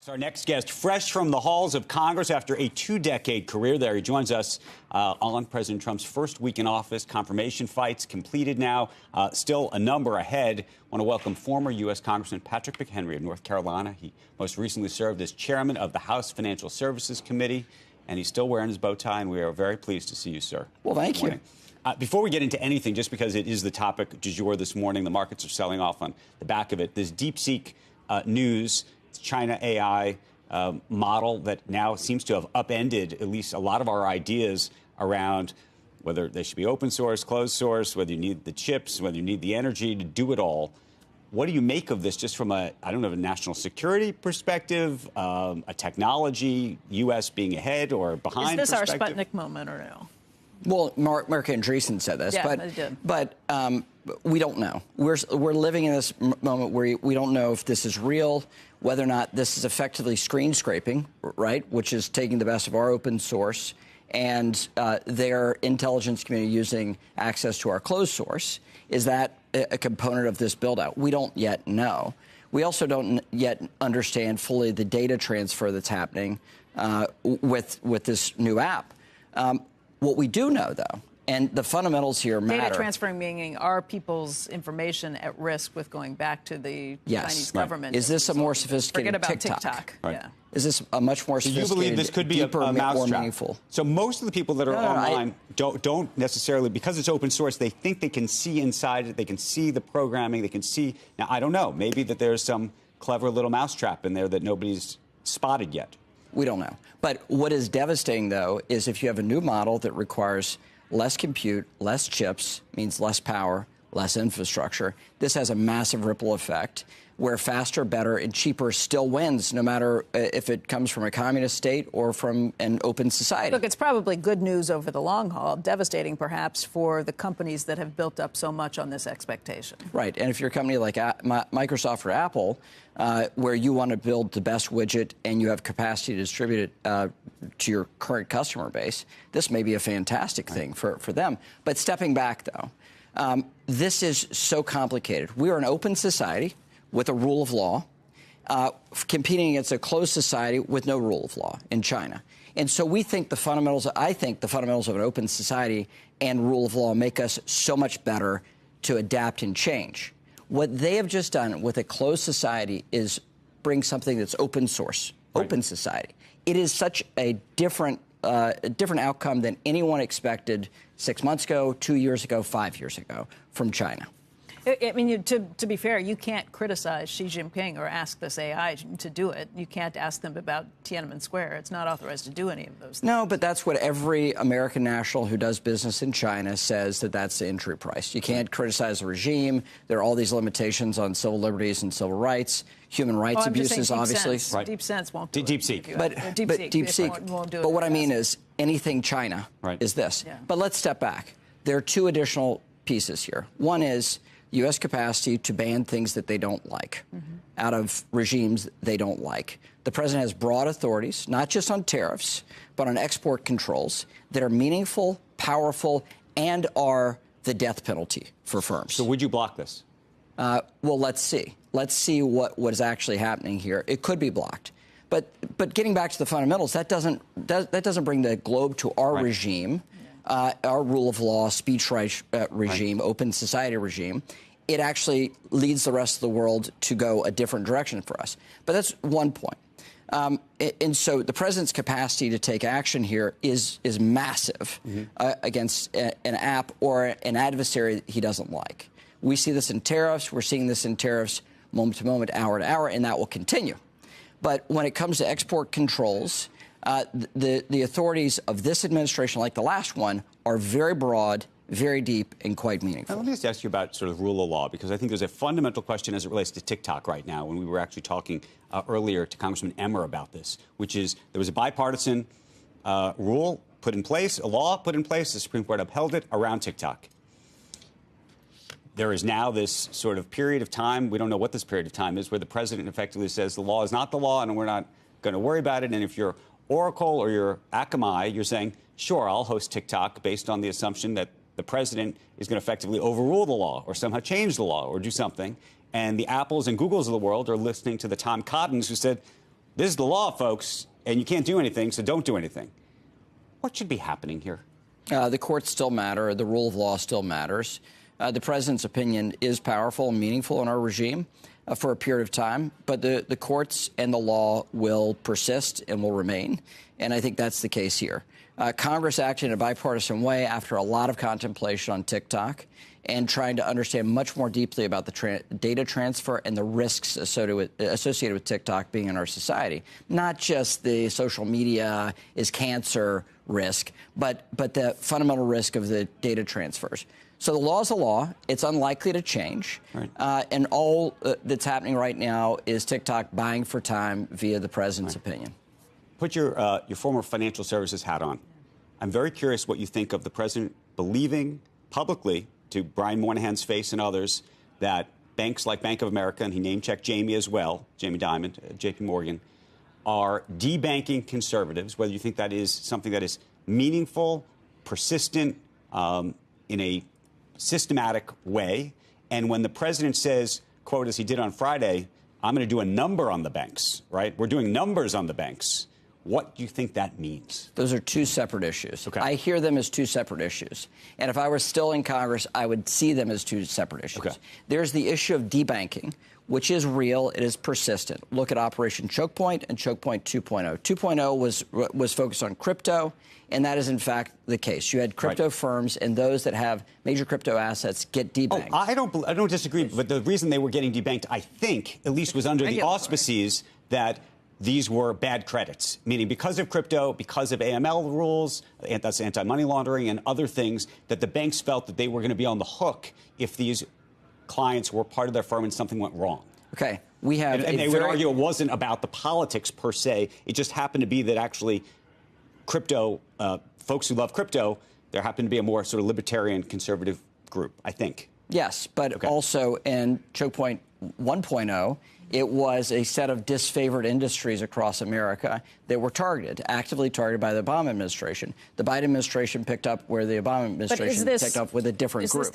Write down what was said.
Our next guest, fresh from the halls of Congress after a two-decade career there. He joins us on President Trump's first week in office. Confirmation fights completed now. Still a number ahead. I want to welcome former U.S. Congressman Patrick McHenry of North Carolina. He most recently served as chairman of the House Financial Services Committee, and he's still wearing his bow tie, and we are very pleased to see you, sir. Well, thank you. Before we get into anything, just because it is the topic du jour this morning, the markets are selling off on the back of it. This DeepSeek news, China AI model that now seems to have upended at least a lot of our ideas around whether they should be open source, closed source, whether you need the chips, whether you need the energy to do it all. What do you make of this just from a national security perspective, a technology, U.S. being ahead or behind? Is this our Sputnik moment or no? Well, Mark Andreessen said this, but we don't know. We're living in this moment where we don't know if this is real, whether or not this is effectively screen scraping, right, which is taking the best of our open source and their intelligence community using access to our closed source. Is that a component of this build-out? We don't yet know. We also don't yet understand fully the data transfer that's happening with this new app. What we do know, though, and the fundamentals here matter. Data transferring meaning are people's information at risk with going back to the Chinese government? Is this a more sophisticated Forget about TikTok. Right. Yeah. Is this a much more sophisticated, you believe this could be deeper, a mousetrap? more meaningful? So most of the people that are online don't necessarily, because it's open source, they think they can see inside it. They can see the programming. They can see. Now, I don't know. Maybe that there's some clever little mousetrap in there that nobody's spotted yet. We don't know. But what is devastating, though, is if you have a new model that requires less compute, less chips, means less power, less infrastructure, this has a massive ripple effect where faster, better, and cheaper still wins, no matter if it comes from a communist state or from an open society. Look, it's probably good news over the long haul, devastating perhaps for the companies that have built up so much on this expectation. Right. And if you're a company like Microsoft or Apple, where you want to build the best widget and you have capacity to distribute it to your current customer base, this may be a fantastic thing for them. But stepping back, though, this is so complicated. We are an open society with a rule of law, competing against a closed society with no rule of law in China. And so I think the fundamentals of an open society and rule of law make us so much better to adapt and change. What they have just done with a closed society is bring something that's open source, open society. It is such a different outcome than anyone expected 6 months ago, 2 years ago, 5 years ago from China. I mean, to be fair, you can't criticize Xi Jinping or ask this AI to do it. You can't ask them about Tiananmen Square. It's not authorized to do any of those things. No, but that's what every American national who does business in China says, that's the entry price. You can't criticize the regime. There are all these limitations on civil liberties and civil rights, human rights abuses, obviously. DeepSeek won't do DeepSeek. it. But DeepSeek won't do it. But what I mean is anything China is this. Yeah. But let's step back. There are two additional pieces here. One is U.S. capacity to ban things that they don't like out of regimes they don't like. The president has broad authorities, not just on tariffs, but on export controls that are meaningful, powerful, and are the death penalty for firms. So would you block this? Well, let's see. Let's see what is actually happening here. It could be blocked. But getting back to the fundamentals, that doesn't bring the globe to our regime. Our rule of law, speech rights regime, open society regime. It actually leads the rest of the world to go a different direction for us. But that's one point. And so the president's capacity to take action here is massive against an app or an adversary he doesn't like. We see this in tariffs. We're seeing this in tariffs moment to moment, hour to hour, and that will continue. But when it comes to export controls, the authorities of this administration, like the last one, are very broad, very deep, and quite meaningful. Now, let me just ask you about sort of rule of law, because I think there's a fundamental question as it relates to TikTok right now, when we were actually talking earlier to Congressman Emmer about this, which is there was a bipartisan rule put in place, a law put in place, the Supreme Court upheld it around TikTok. There is now this sort of period of time, we don't know what this period of time is, where the president effectively says the law is not the law and we're not going to worry about it. And if you're Oracle or you're Akamai, you're saying, sure, I'll host TikTok based on the assumption that the president is going to effectively overrule the law or somehow change the law or do something. And the Apples and Googles of the world are listening to the Tom Cottons who said, this is the law, folks, and you can't do anything, so don't do anything. What should be happening here? The courts still matter. The rule of law still matters. The president's opinion is powerful and meaningful in our regime for a period of time, but the courts and the law will persist and will remain, and I think that's the case here. Congress acted in a bipartisan way after a lot of contemplation on TikTok and trying to understand much more deeply about the data transfer and the risks associated with TikTok being in our society. Not just the social media is cancer risk, but the fundamental risk of the data transfers. So the law is a law. It's unlikely to change. Right. And all that's happening right now is TikTok buying for time via the president's opinion. Put your former financial services hat on. I'm very curious what you think of the president believing publicly to Brian Moynihan's face and others that banks like Bank of America, and he name-checked Jamie as well, Jamie Dimon, J.P. Morgan, are debanking conservatives, whether you think that is something that is meaningful, persistent, in a systematic way. And when the president says, quote, as he did on Friday, I'm going to do a number on the banks, right? We're doing numbers on the banks. What do you think that means? Those are two separate issues. Okay. I hear them as two separate issues. And if I were still in Congress, I would see them as two separate issues. Okay. There's the issue of debanking, which is real. It is persistent. Look at Operation Choke Point and Choke Point 2.0. 2.0 was focused on crypto, and that is, in fact, the case. You had crypto firms and those that have major crypto assets get debanked. Oh, I don't disagree, but the reason they were getting debanked, I think, at least was under the auspices that these were bad credits, meaning because of crypto, because of AML rules, that's anti-money laundering and other things, that the banks felt that they were going to be on the hook if these clients were part of their firm and something went wrong. Okay. We have and they would argue it wasn't about the politics per se. It just happened to be that actually crypto, folks who love crypto, there happened to be a more sort of libertarian conservative group, I think. Yes, but also in Choke Point 1.0, it was a set of disfavored industries across America that were targeted, actively targeted by the Obama administration. The Biden administration picked up where the Obama administration picked up with a different group.